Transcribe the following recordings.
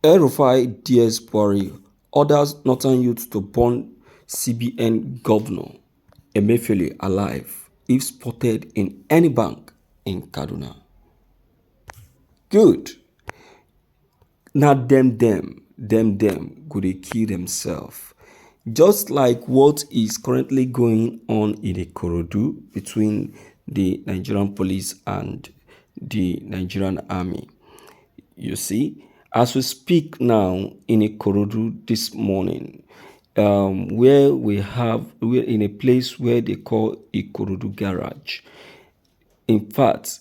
El-Rufai dares Buhari, orders northern youth to burn CBN governor Emefiele alive if spotted in any bank in Kaduna. Good. Now them go dey kill themselves. Just like what is currently going on in Ikorodu between the Nigerian police and the Nigerian army. You see, as we speak now in Ikorodu this morning, we're in a place where they call Ikorodu Garage. In fact,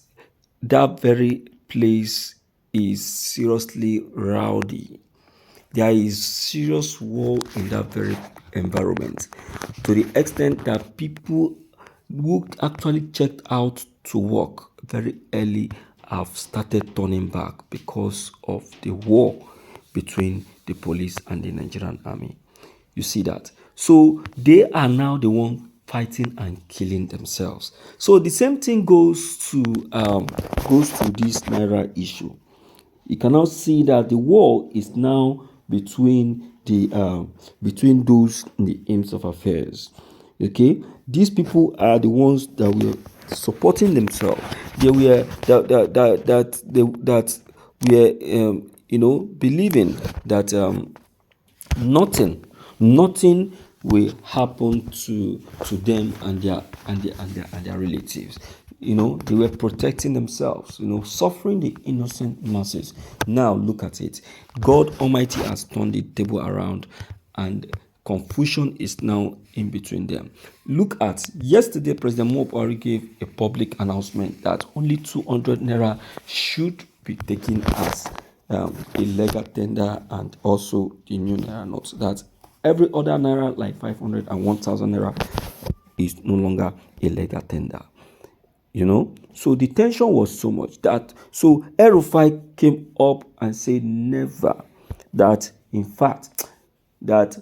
that very place is seriously rowdy. There is serious war in that very environment, to the extent that people who actually checked out to work very early have started turning back because of the war between the police and the Nigerian army. You see that? So they are now the one fighting and killing themselves. So the same thing goes to this Naira issue. You can now see that the war is now between those in the aims of affairs. Okay, these people are the ones that were supporting themselves. They were that were believing that nothing will happen to them and their relatives. They were protecting themselves, suffering the innocent masses. Now look at it. God Almighty has turned the table around and confusion is now in between them. Look at yesterday, President Buhari gave a public announcement that only 200 naira should be taken as a legal tender, and also the new naira notes. That every other naira like 500 and 1,000 naira is no longer a legal tender. So the tension was so much that El-Rufai came up and said never, that in fact that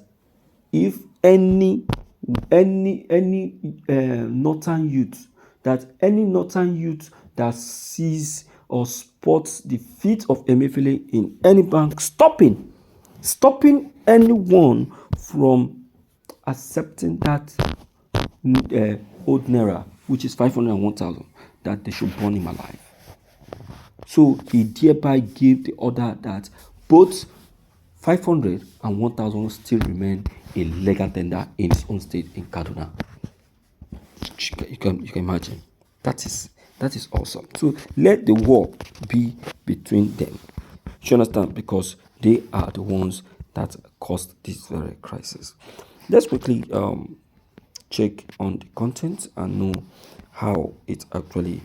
if any northern youth that sees or spots the feet of Emefiele in any bank, stopping anyone from accepting that old naira, which is 500 and 1,000, that they should burn him alive. So he thereby gave the order that both 500 and 1,000 still remain a legal tender in its own state in Kaduna. You can imagine. That is awesome. So let the war be between them. You understand? Because they are the ones that caused this very crisis. Let's quickly check on the content and know how it actually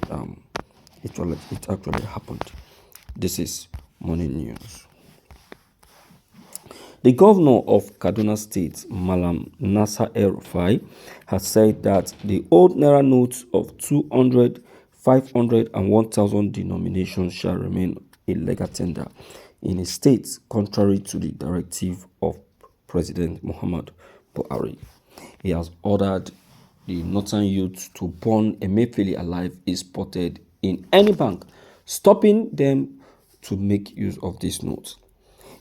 happened. This is morning news. The governor of Kaduna State, Malam Nasser El-Rufai, has said that the old naira notes of 200, 500 and 1,000 denominations shall remain a legal tender in a state, contrary to the directive of President Muhammad Buhari. He has ordered the northern youth to burn Emefiele alive if spotted in any bank, stopping them to make use of these notes.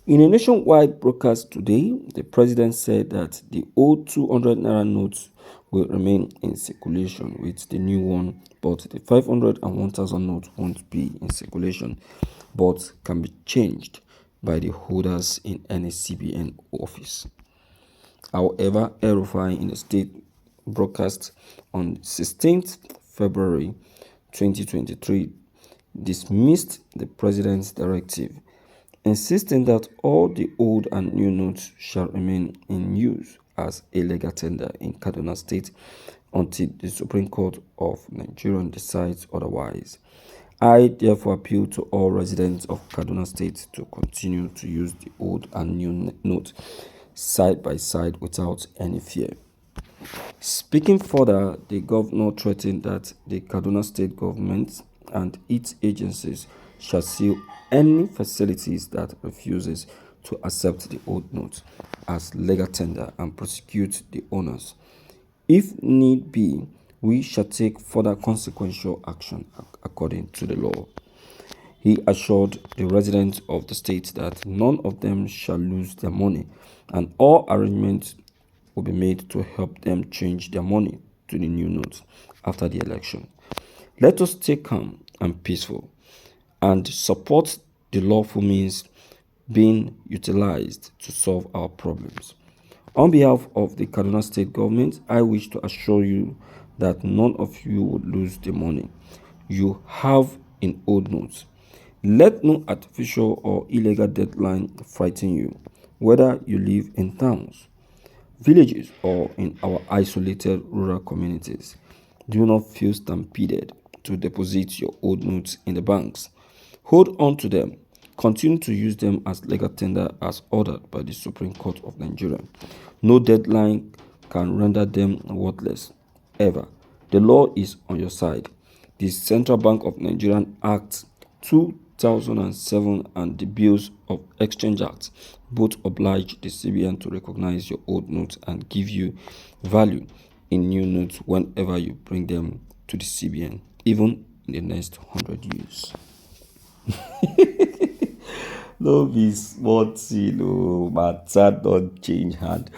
In a nationwide broadcast today, the president said that the old 200 naira notes will remain in circulation with the new one, but the 500 and 1,000 notes won't be in circulation, but can be changed by the holders in any CBN office. However, El-Rufai, in a state broadcast on 16th February 2023, dismissed the president's directive, insisting that all the old and new notes shall remain in use as a legal tender in Kaduna State until the Supreme Court of Nigeria decides otherwise. I therefore appeal to all residents of Kaduna State to continue to use the old and new note side by side without any fear. Speaking further, the governor threatened that the Kaduna State government and its agencies shall seal any facilities that refuses to accept the old notes as legal tender and prosecute the owners. If need be, we shall take further consequential action according to the law. He assured the residents of the state that none of them shall lose their money, and all arrangements will be made to help them change their money to the new notes after the election. Let us stay calm and peaceful and support the lawful means being utilized to solve our problems. On behalf of the Kaduna State government, I wish to assure you that none of you will lose the money you have in old notes. Let no artificial or illegal deadline frighten you, whether you live in towns, villages, or in our isolated rural communities. Do not feel stampeded to deposit your old notes in the banks. Hold on to them. Continue to use them as legal tender as ordered by the Supreme Court of Nigeria. No deadline can render them worthless, ever. The law is on your side. The Central Bank of Nigeria Act 2007 and the Bills of Exchange Act both oblige the CBN to recognize your old notes and give you value in new notes whenever you bring them to the CBN, even in the next 100 years. No be small thing, oh, matter don't change hand.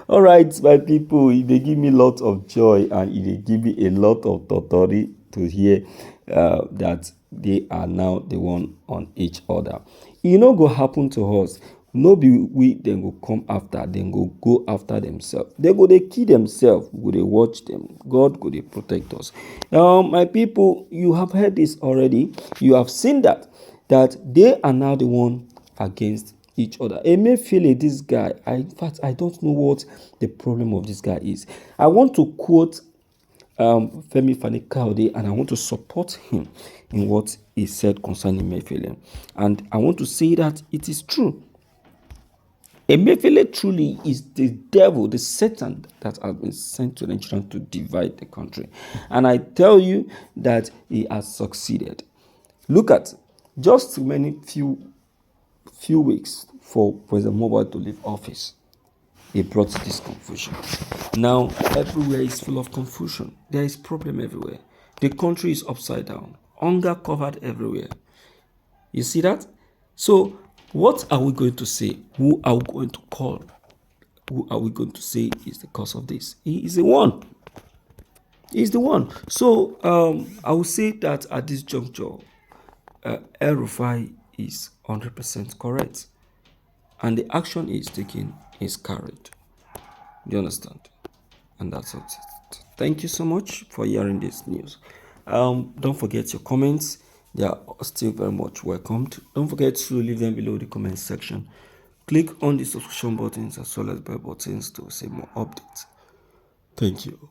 All right, my people, they give me lots of joy and they give me a lot of totori to hear that they are now the one on each other. E no go happen to us. No be we then go come after, then go after themselves. They go they kill themselves. We go they watch them. God go they protect us. My people, you have heard this already. You have seen that they are now the one against each other. Emefiele, this guy, in fact, I don't know what the problem of this guy is. I want to quote Femi Fani-Kaode, and I want to support him in what he said concerning Emefiele. And I want to say that it is true. Emefiele truly is the devil, the Satan that has been sent to Nigeria to divide the country. And I tell you that he has succeeded. Look at just many few weeks for President Mobile to leave office. He brought this confusion. Now everywhere is full of confusion. There is problem everywhere. The country is upside down. Hunger covered everywhere. You see that? So what are we going to say? Who are we going to call? Who are we going to say is the cause of this? He is the one. He is the one. So I will say that at this juncture, El-Rufai is 100% correct. And the action is taken is carried. Do you understand? And that's it. Thank you so much for hearing this news. Don't forget your comments. They are still very much welcomed. Don't forget to leave them below the comment section. Click on the subscription buttons as well as bell buttons to see more updates. Thank you.